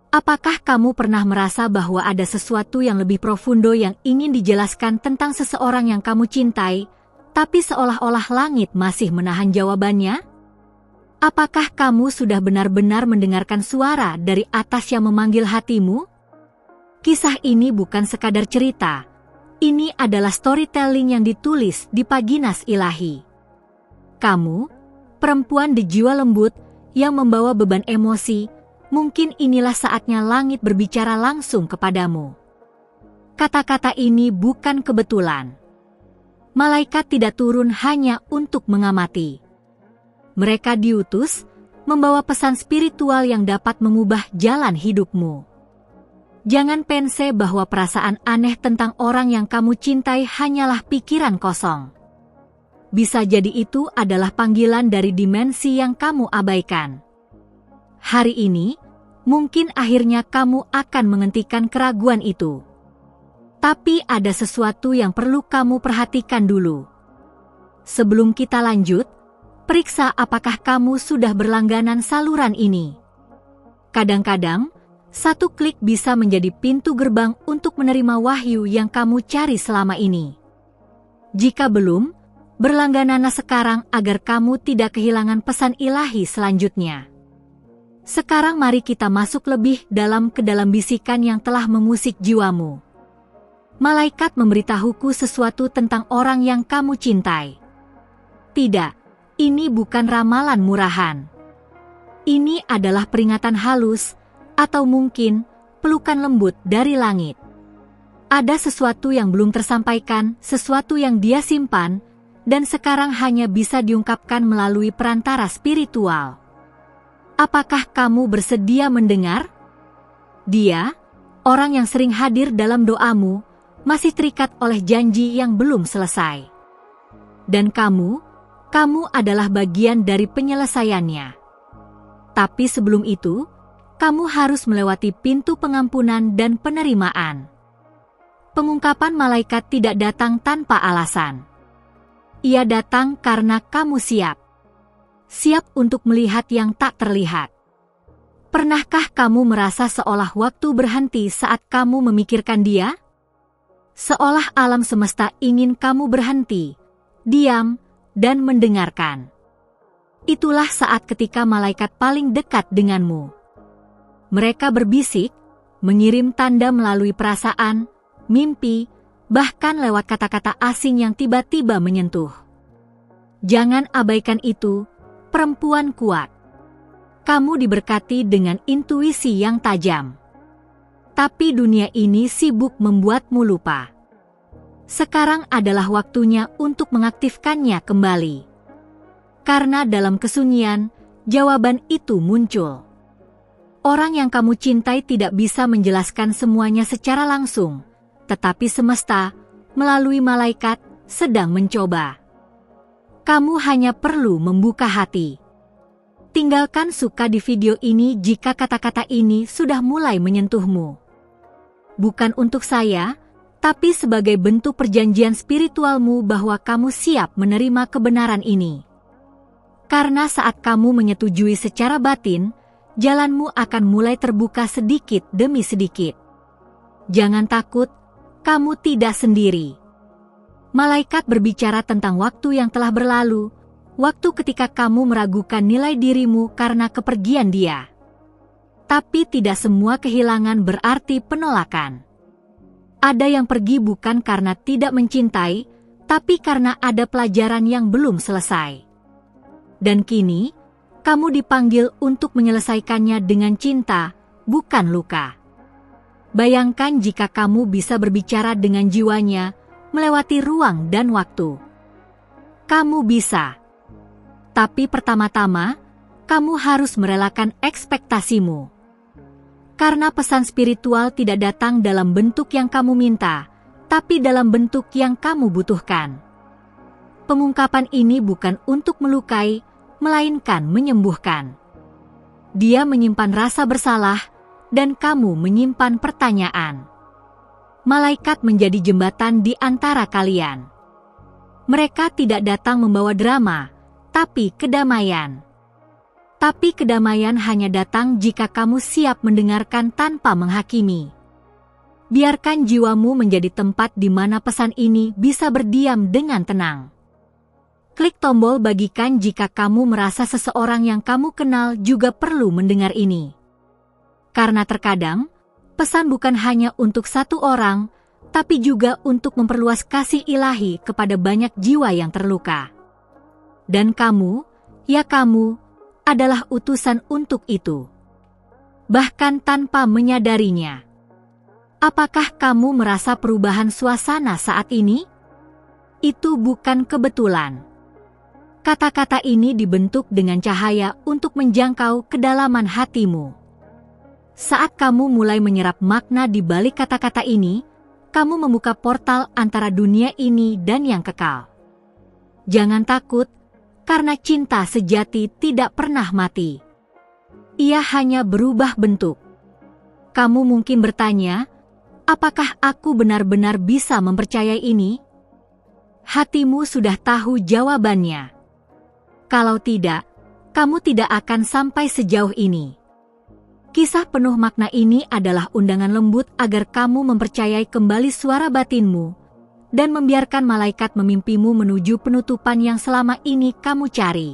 Apakah kamu pernah merasa bahwa ada sesuatu yang lebih profundo yang ingin dijelaskan tentang seseorang yang kamu cintai, tapi seolah-olah langit masih menahan jawabannya? Apakah kamu sudah benar-benar mendengarkan suara dari atas yang memanggil hatimu? Kisah ini bukan sekadar cerita. Ini adalah storytelling yang ditulis di Paginas Ilahi. Kamu, perempuan berjiwa lembut yang membawa beban emosi, mungkin inilah saatnya langit berbicara langsung kepadamu. Kata-kata ini bukan kebetulan. Malaikat tidak turun hanya untuk mengamati. Mereka diutus membawa pesan spiritual yang dapat mengubah jalan hidupmu. Jangan pense bahwa perasaan aneh tentang orang yang kamu cintai hanyalah pikiran kosong. Bisa jadi itu adalah panggilan dari dimensi yang kamu abaikan. Hari ini, mungkin akhirnya kamu akan menghentikan keraguan itu. Tapi ada sesuatu yang perlu kamu perhatikan dulu. Sebelum kita lanjut, periksa apakah kamu sudah berlangganan saluran ini. Kadang-kadang, satu klik bisa menjadi pintu gerbang untuk menerima wahyu yang kamu cari selama ini. Jika belum, berlanggananlah sekarang agar kamu tidak kehilangan pesan ilahi selanjutnya. Sekarang mari kita masuk lebih dalam ke dalam bisikan yang telah memusik jiwamu. Malaikat memberitahuku sesuatu tentang orang yang kamu cintai. Tidak, ini bukan ramalan murahan. Ini adalah peringatan halus, atau mungkin pelukan lembut dari langit. Ada sesuatu yang belum tersampaikan, sesuatu yang dia simpan, dan sekarang hanya bisa diungkapkan melalui perantara spiritual. Apakah kamu bersedia mendengar? Dia, orang yang sering hadir dalam doamu, masih terikat oleh janji yang belum selesai. Dan kamu adalah bagian dari penyelesaiannya. Tapi sebelum itu, kamu harus melewati pintu pengampunan dan penerimaan. Pengungkapan malaikat tidak datang tanpa alasan. Ia datang karena kamu siap. Siap untuk melihat yang tak terlihat. Pernahkah kamu merasa seolah waktu berhenti saat kamu memikirkan dia? Seolah alam semesta ingin kamu berhenti, diam, dan mendengarkan. Itulah saat ketika malaikat paling dekat denganmu. Mereka berbisik, mengirim tanda melalui perasaan, mimpi, bahkan lewat kata-kata asing yang tiba-tiba menyentuh. Jangan abaikan itu, perempuan kuat. Kamu diberkati dengan intuisi yang tajam. Tapi dunia ini sibuk membuatmu lupa. Sekarang adalah waktunya untuk mengaktifkannya kembali. Karena dalam kesunyian, jawaban itu muncul. Orang yang kamu cintai tidak bisa menjelaskan semuanya secara langsung, tetapi semesta, melalui malaikat, sedang mencoba. Kamu hanya perlu membuka hati. Tinggalkan suka di video ini jika kata-kata ini sudah mulai menyentuhmu. Bukan untuk saya, tapi sebagai bentuk perjanjian spiritualmu bahwa kamu siap menerima kebenaran ini. Karena saat kamu menyetujui secara batin, jalanmu akan mulai terbuka sedikit demi sedikit. Jangan takut, kamu tidak sendiri. Malaikat berbicara tentang waktu yang telah berlalu, waktu ketika kamu meragukan nilai dirimu karena kepergian dia. Tapi tidak semua kehilangan berarti penolakan. Ada yang pergi bukan karena tidak mencintai, tapi karena ada pelajaran yang belum selesai. Dan kini, kamu dipanggil untuk menyelesaikannya dengan cinta, bukan luka. Bayangkan jika kamu bisa berbicara dengan jiwanya, melewati ruang dan waktu. Kamu bisa. Tapi pertama-tama, kamu harus merelakan ekspektasimu. Karena pesan spiritual tidak datang dalam bentuk yang kamu minta, tapi dalam bentuk yang kamu butuhkan. Pengungkapan ini bukan untuk melukai, melainkan menyembuhkan. Dia menyimpan rasa bersalah, dan kamu menyimpan pertanyaan. Malaikat menjadi jembatan di antara kalian. Mereka tidak datang membawa drama, tapi kedamaian. Tapi kedamaian hanya datang jika kamu siap mendengarkan tanpa menghakimi. Biarkan jiwamu menjadi tempat di mana pesan ini bisa berdiam dengan tenang. Klik tombol bagikan jika kamu merasa seseorang yang kamu kenal juga perlu mendengar ini. Karena terkadang, pesan bukan hanya untuk satu orang, tapi juga untuk memperluas kasih ilahi kepada banyak jiwa yang terluka. Dan kamu, ya kamu, adalah utusan untuk itu. Bahkan tanpa menyadarinya. Apakah kamu merasa perubahan suasana saat ini? Itu bukan kebetulan. Kata-kata ini dibentuk dengan cahaya untuk menjangkau kedalaman hatimu. Saat kamu mulai menyerap makna di balik kata-kata ini, kamu membuka portal antara dunia ini dan yang kekal. Jangan takut, karena cinta sejati tidak pernah mati. Ia hanya berubah bentuk. Kamu mungkin bertanya, apakah aku benar-benar bisa mempercayai ini? Hatimu sudah tahu jawabannya. Kalau tidak, kamu tidak akan sampai sejauh ini. Kisah penuh makna ini adalah undangan lembut agar kamu mempercayai kembali suara batinmu dan membiarkan malaikat memimpimu menuju penutupan yang selama ini kamu cari.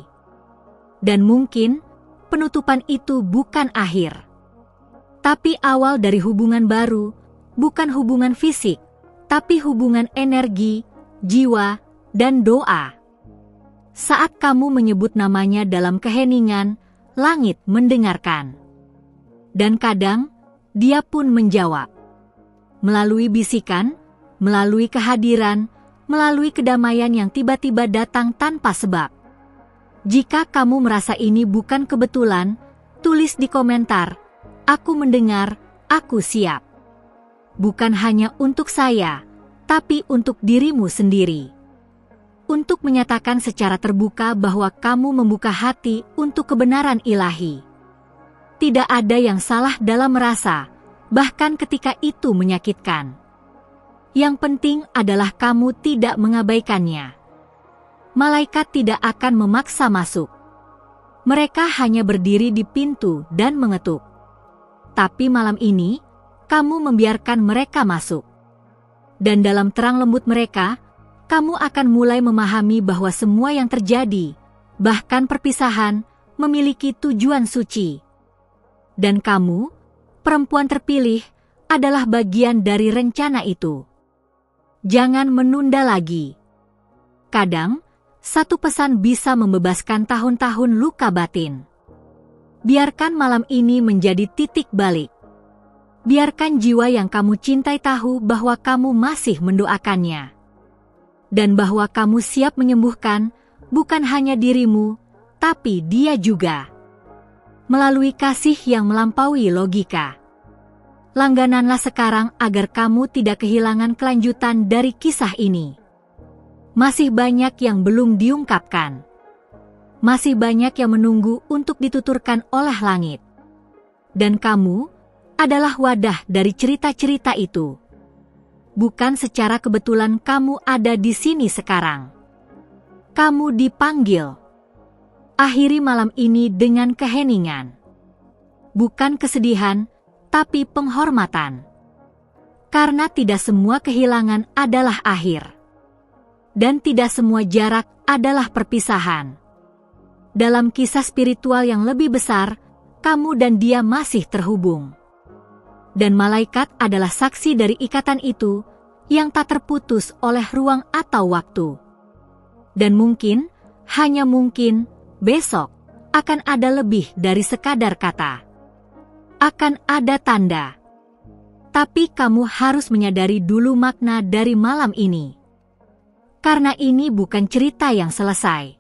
Dan mungkin, penutupan itu bukan akhir. Tapi awal dari hubungan baru, bukan hubungan fisik, tapi hubungan energi, jiwa, dan doa. Saat kamu menyebut namanya dalam keheningan, langit mendengarkan. Dan kadang, dia pun menjawab. Melalui bisikan, melalui kehadiran, melalui kedamaian yang tiba-tiba datang tanpa sebab. Jika kamu merasa ini bukan kebetulan, tulis di komentar, "Aku mendengar, aku siap." Bukan hanya untuk saya, tapi untuk dirimu sendiri. Untuk menyatakan secara terbuka bahwa kamu membuka hati untuk kebenaran ilahi. Tidak ada yang salah dalam merasa, bahkan ketika itu menyakitkan. Yang penting adalah kamu tidak mengabaikannya. Malaikat tidak akan memaksa masuk. Mereka hanya berdiri di pintu dan mengetuk. Tapi malam ini, kamu membiarkan mereka masuk. Dan dalam terang lembut mereka, kamu akan mulai memahami bahwa semua yang terjadi, bahkan perpisahan, memiliki tujuan suci. Dan kamu, perempuan terpilih, adalah bagian dari rencana itu. Jangan menunda lagi. Kadang, satu pesan bisa membebaskan tahun-tahun luka batin. Biarkan malam ini menjadi titik balik. Biarkan jiwa yang kamu cintai tahu bahwa kamu masih mendoakannya. Dan bahwa kamu siap menyembuhkan, bukan hanya dirimu, tapi dia juga. Melalui kasih yang melampaui logika. Langgananlah sekarang agar kamu tidak kehilangan kelanjutan dari kisah ini. Masih banyak yang belum diungkapkan. Masih banyak yang menunggu untuk dituturkan oleh langit. Dan kamu adalah wadah dari cerita-cerita itu. Bukan secara kebetulan kamu ada di sini sekarang. Kamu dipanggil. Akhiri malam ini dengan keheningan. Bukan kesedihan, tapi penghormatan. Karena tidak semua kehilangan adalah akhir. Dan tidak semua jarak adalah perpisahan. Dalam kisah spiritual yang lebih besar, kamu dan dia masih terhubung. Dan malaikat adalah saksi dari ikatan itu yang tak terputus oleh ruang atau waktu. Dan mungkin, hanya mungkin, besok akan ada lebih dari sekadar kata. Akan ada tanda. Tapi kamu harus menyadari dulu makna dari malam ini. Karena ini bukan cerita yang selesai.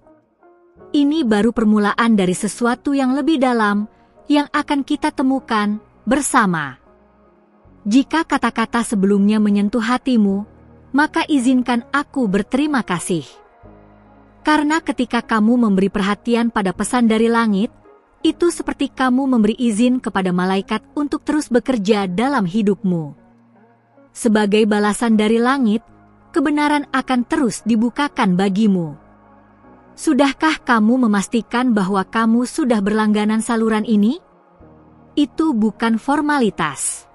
Ini baru permulaan dari sesuatu yang lebih dalam yang akan kita temukan bersama. Jika kata-kata sebelumnya menyentuh hatimu, maka izinkan aku berterima kasih. Karena ketika kamu memberi perhatian pada pesan dari langit, itu seperti kamu memberi izin kepada malaikat untuk terus bekerja dalam hidupmu. Sebagai balasan dari langit, kebenaran akan terus dibukakan bagimu. Sudahkah kamu memastikan bahwa kamu sudah berlangganan saluran ini? Itu bukan formalitas.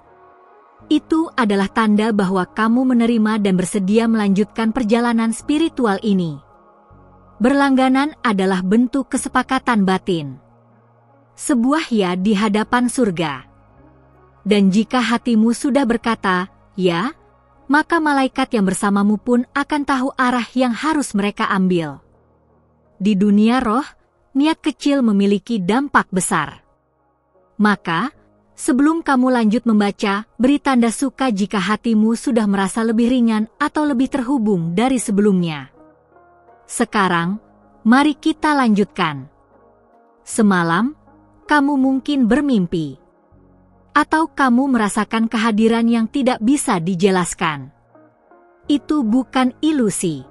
Itu adalah tanda bahwa kamu menerima dan bersedia melanjutkan perjalanan spiritual ini. Berlangganan adalah bentuk kesepakatan batin. Sebuah ya di hadapan surga. Dan jika hatimu sudah berkata, ya, maka malaikat yang bersamamu pun akan tahu arah yang harus mereka ambil. Di dunia roh, niat kecil memiliki dampak besar. Maka, sebelum kamu lanjut membaca, beri tanda suka jika hatimu sudah merasa lebih ringan atau lebih terhubung dari sebelumnya. Sekarang, mari kita lanjutkan. Semalam, kamu mungkin bermimpi. Atau kamu merasakan kehadiran yang tidak bisa dijelaskan. Itu bukan ilusi.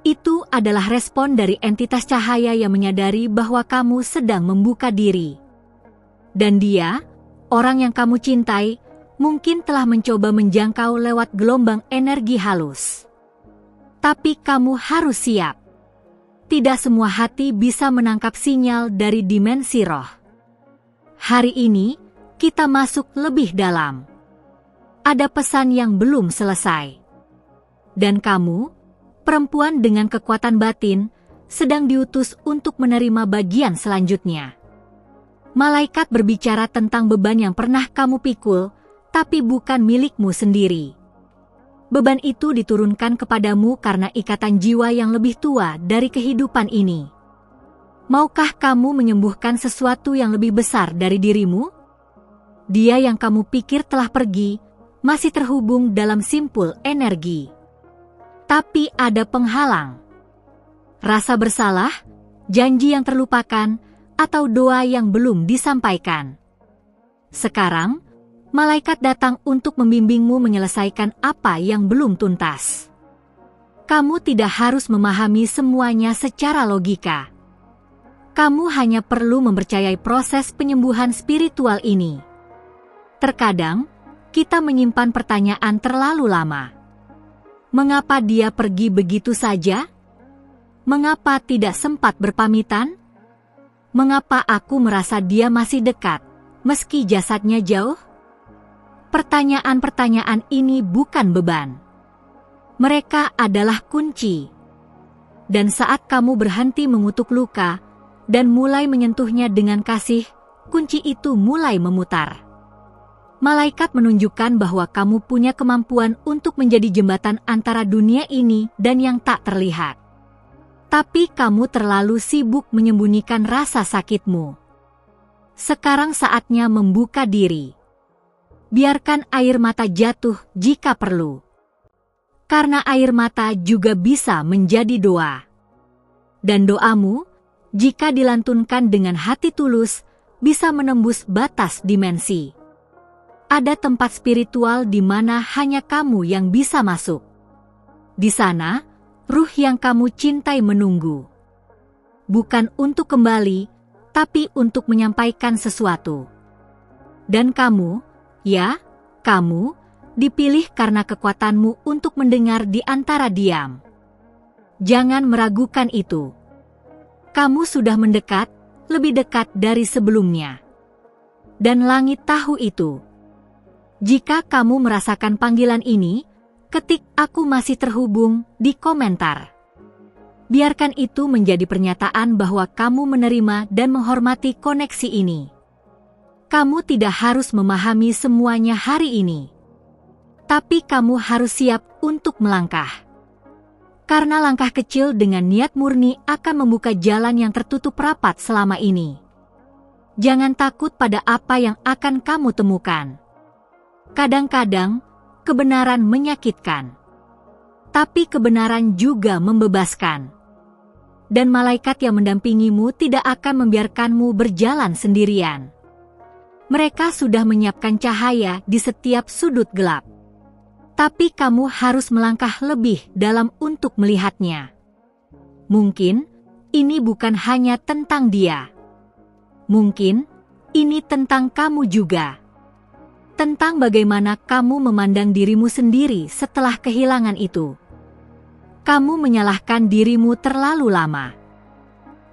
Itu adalah respon dari entitas cahaya yang menyadari bahwa kamu sedang membuka diri. Dan dia, orang yang kamu cintai, mungkin telah mencoba menjangkau lewat gelombang energi halus. Tapi kamu harus siap. Tidak semua hati bisa menangkap sinyal dari dimensi roh. Hari ini, kita masuk lebih dalam. Ada pesan yang belum selesai. Dan kamu, perempuan dengan kekuatan batin, sedang diutus untuk menerima bagian selanjutnya. Malaikat berbicara tentang beban yang pernah kamu pikul, tapi bukan milikmu sendiri. Beban itu diturunkan kepadamu karena ikatan jiwa yang lebih tua dari kehidupan ini. Maukah kamu menyembuhkan sesuatu yang lebih besar dari dirimu? Dia yang kamu pikir telah pergi, masih terhubung dalam simpul energi. Tapi ada penghalang. Rasa bersalah, janji yang terlupakan, atau doa yang belum disampaikan. Sekarang, malaikat datang untuk membimbingmu menyelesaikan apa yang belum tuntas. Kamu tidak harus memahami semuanya secara logika. Kamu hanya perlu mempercayai proses penyembuhan spiritual ini. Terkadang, kita menyimpan pertanyaan terlalu lama. Mengapa dia pergi begitu saja? Mengapa tidak sempat berpamitan? Mengapa aku merasa dia masih dekat, meski jasadnya jauh? Pertanyaan-pertanyaan ini bukan beban. Mereka adalah kunci. Dan saat kamu berhenti mengutuk luka, dan mulai menyentuhnya dengan kasih, kunci itu mulai memutar. Malaikat menunjukkan bahwa kamu punya kemampuan untuk menjadi jembatan antara dunia ini dan yang tak terlihat. Tapi kamu terlalu sibuk menyembunyikan rasa sakitmu. Sekarang saatnya membuka diri. Biarkan air mata jatuh jika perlu. Karena air mata juga bisa menjadi doa. Dan doamu, jika dilantunkan dengan hati tulus, bisa menembus batas dimensi. Ada tempat spiritual di mana hanya kamu yang bisa masuk. Di sana, ruh yang kamu cintai menunggu. Bukan untuk kembali, tapi untuk menyampaikan sesuatu. Dan kamu, ya, kamu, dipilih karena kekuatanmu untuk mendengar di antara diam. Jangan meragukan itu. Kamu sudah mendekat, lebih dekat dari sebelumnya. Dan langit tahu itu. Jika kamu merasakan panggilan ini, ketik "aku masih terhubung" di komentar. Biarkan itu menjadi pernyataan bahwa kamu menerima dan menghormati koneksi ini. Kamu tidak harus memahami semuanya hari ini. Tapi kamu harus siap untuk melangkah. Karena langkah kecil dengan niat murni akan membuka jalan yang tertutup rapat selama ini. Jangan takut pada apa yang akan kamu temukan. Kadang-kadang, kebenaran menyakitkan. Tapi kebenaran juga membebaskan. Dan malaikat yang mendampingimu tidak akan membiarkanmu berjalan sendirian. Mereka sudah menyiapkan cahaya di setiap sudut gelap. Tapi kamu harus melangkah lebih dalam untuk melihatnya. Mungkin, ini bukan hanya tentang dia. Mungkin, ini tentang kamu juga. Tentang bagaimana kamu memandang dirimu sendiri setelah kehilangan itu. Kamu menyalahkan dirimu terlalu lama.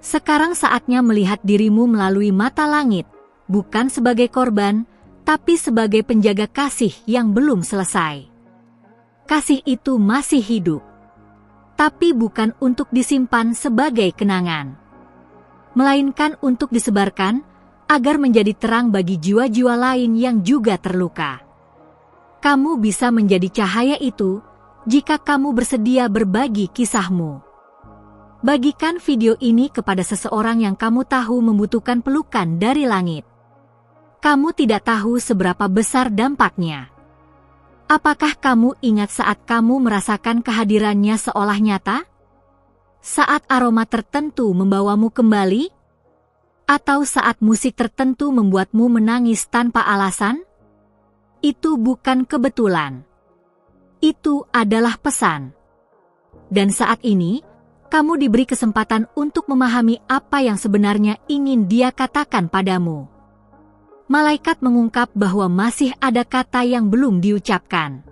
Sekarang saatnya melihat dirimu melalui mata langit, bukan sebagai korban, tapi sebagai penjaga kasih yang belum selesai. Kasih itu masih hidup, tapi bukan untuk disimpan sebagai kenangan, melainkan untuk disebarkan agar menjadi terang bagi jiwa-jiwa lain yang juga terluka. Kamu bisa menjadi cahaya itu jika kamu bersedia berbagi kisahmu. Bagikan video ini kepada seseorang yang kamu tahu membutuhkan pelukan dari langit. Kamu tidak tahu seberapa besar dampaknya. Apakah kamu ingat saat kamu merasakan kehadirannya seolah nyata? Saat aroma tertentu membawamu kembali? Atau saat musik tertentu membuatmu menangis tanpa alasan? Itu bukan kebetulan. Itu adalah pesan. Dan saat ini, kamu diberi kesempatan untuk memahami apa yang sebenarnya ingin Dia katakan padamu. Malaikat mengungkap bahwa masih ada kata yang belum diucapkan.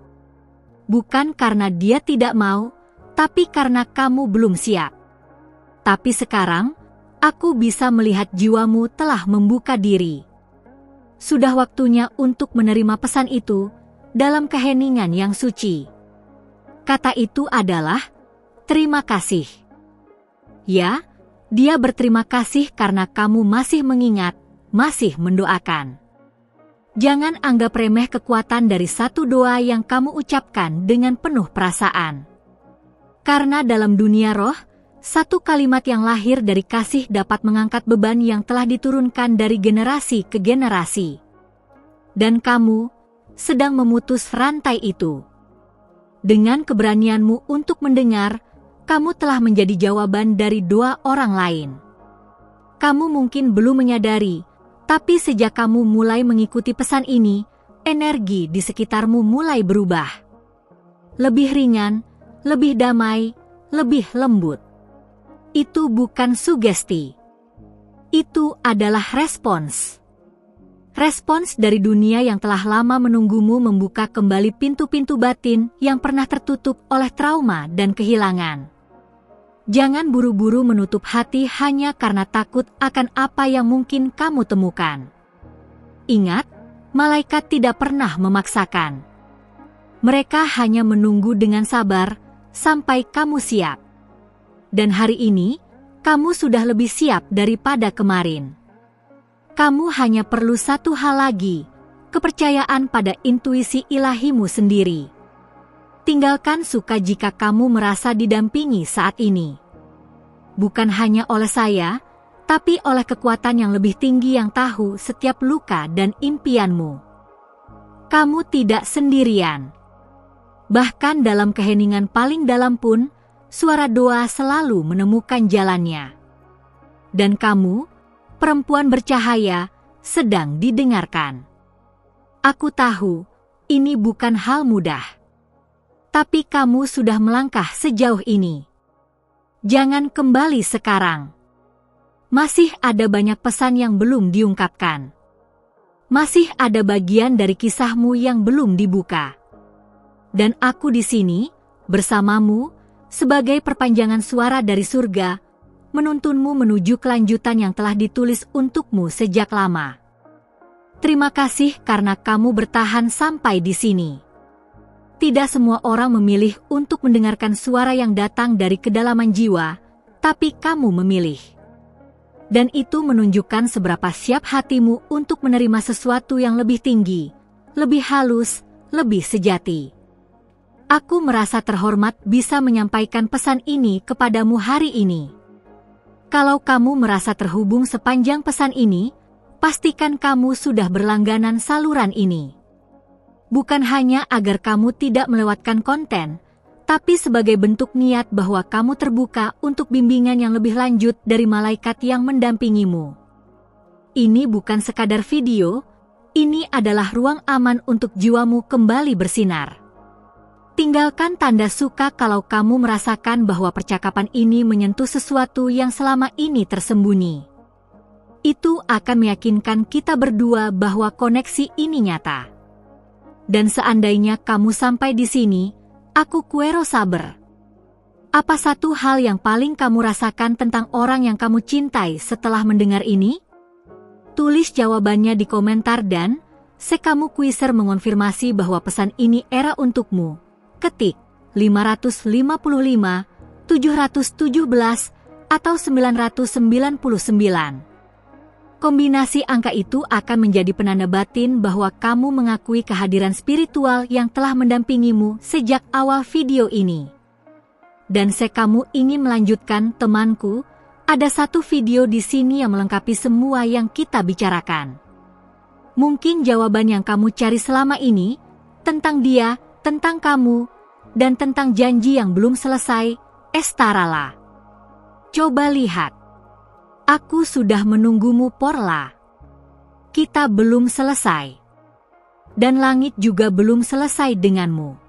Bukan karena Dia tidak mau, tapi karena kamu belum siap. Tapi sekarang, aku bisa melihat jiwamu telah membuka diri. Sudah waktunya untuk menerima pesan itu dalam keheningan yang suci. Kata itu adalah terima kasih. Ya, Dia berterima kasih karena kamu masih mengingat, masih mendoakan. Jangan anggap remeh kekuatan dari satu doa yang kamu ucapkan dengan penuh perasaan. Karena dalam dunia roh, satu kalimat yang lahir dari kasih dapat mengangkat beban yang telah diturunkan dari generasi ke generasi. Dan kamu sedang memutus rantai itu. Dengan keberanianmu untuk mendengar, kamu telah menjadi jawaban dari doa orang lain. Kamu mungkin belum menyadari, tapi sejak kamu mulai mengikuti pesan ini, energi di sekitarmu mulai berubah. Lebih ringan, lebih damai, lebih lembut. Itu bukan sugesti. Itu adalah respons. Respons dari dunia yang telah lama menunggumu membuka kembali pintu-pintu batin yang pernah tertutup oleh trauma dan kehilangan. Jangan buru-buru menutup hati hanya karena takut akan apa yang mungkin kamu temukan. Ingat, malaikat tidak pernah memaksakan. Mereka hanya menunggu dengan sabar sampai kamu siap. Dan hari ini, kamu sudah lebih siap daripada kemarin. Kamu hanya perlu satu hal lagi, kepercayaan pada intuisi ilahimu sendiri. Tinggalkan suka jika kamu merasa didampingi saat ini. Bukan hanya oleh saya, tapi oleh kekuatan yang lebih tinggi yang tahu setiap luka dan impianmu. Kamu tidak sendirian. Bahkan dalam keheningan paling dalam pun, suara doa selalu menemukan jalannya. Dan kamu, perempuan bercahaya, sedang didengarkan. Aku tahu, ini bukan hal mudah. Tapi kamu sudah melangkah sejauh ini. Jangan kembali sekarang. Masih ada banyak pesan yang belum diungkapkan. Masih ada bagian dari kisahmu yang belum dibuka. Dan aku di sini, bersamamu, sebagai perpanjangan suara dari surga, menuntunmu menuju kelanjutan yang telah ditulis untukmu sejak lama. Terima kasih karena kamu bertahan sampai di sini. Tidak semua orang memilih untuk mendengarkan suara yang datang dari kedalaman jiwa, tapi kamu memilih. Dan itu menunjukkan seberapa siap hatimu untuk menerima sesuatu yang lebih tinggi, lebih halus, lebih sejati. Aku merasa terhormat bisa menyampaikan pesan ini kepadamu hari ini. Kalau kamu merasa terhubung sepanjang pesan ini, pastikan kamu sudah berlangganan saluran ini. Bukan hanya agar kamu tidak melewatkan konten, tapi sebagai bentuk niat bahwa kamu terbuka untuk bimbingan yang lebih lanjut dari malaikat yang mendampingimu. Ini bukan sekadar video, ini adalah ruang aman untuk jiwamu kembali bersinar. Tinggalkan tanda suka kalau kamu merasakan bahwa percakapan ini menyentuh sesuatu yang selama ini tersembunyi. Itu akan meyakinkan kita berdua bahwa koneksi ini nyata. Dan seandainya kamu sampai di sini, aku Quero Saber. Apa satu hal yang paling kamu rasakan tentang orang yang kamu cintai setelah mendengar ini? Tulis jawabannya di komentar dan kamu Quizzer mengonfirmasi bahwa pesan ini era untukmu. Ketik 555, 717, atau 999. Kombinasi angka itu akan menjadi penanda batin bahwa kamu mengakui kehadiran spiritual yang telah mendampingimu sejak awal video ini. Dan kamu ingin melanjutkan, temanku, ada satu video di sini yang melengkapi semua yang kita bicarakan. Mungkin jawaban yang kamu cari selama ini, tentang dia, tentang kamu, dan tentang janji yang belum selesai, Estarala. Coba lihat. Aku sudah menunggumu, Porla. Kita belum selesai. Dan langit juga belum selesai denganmu.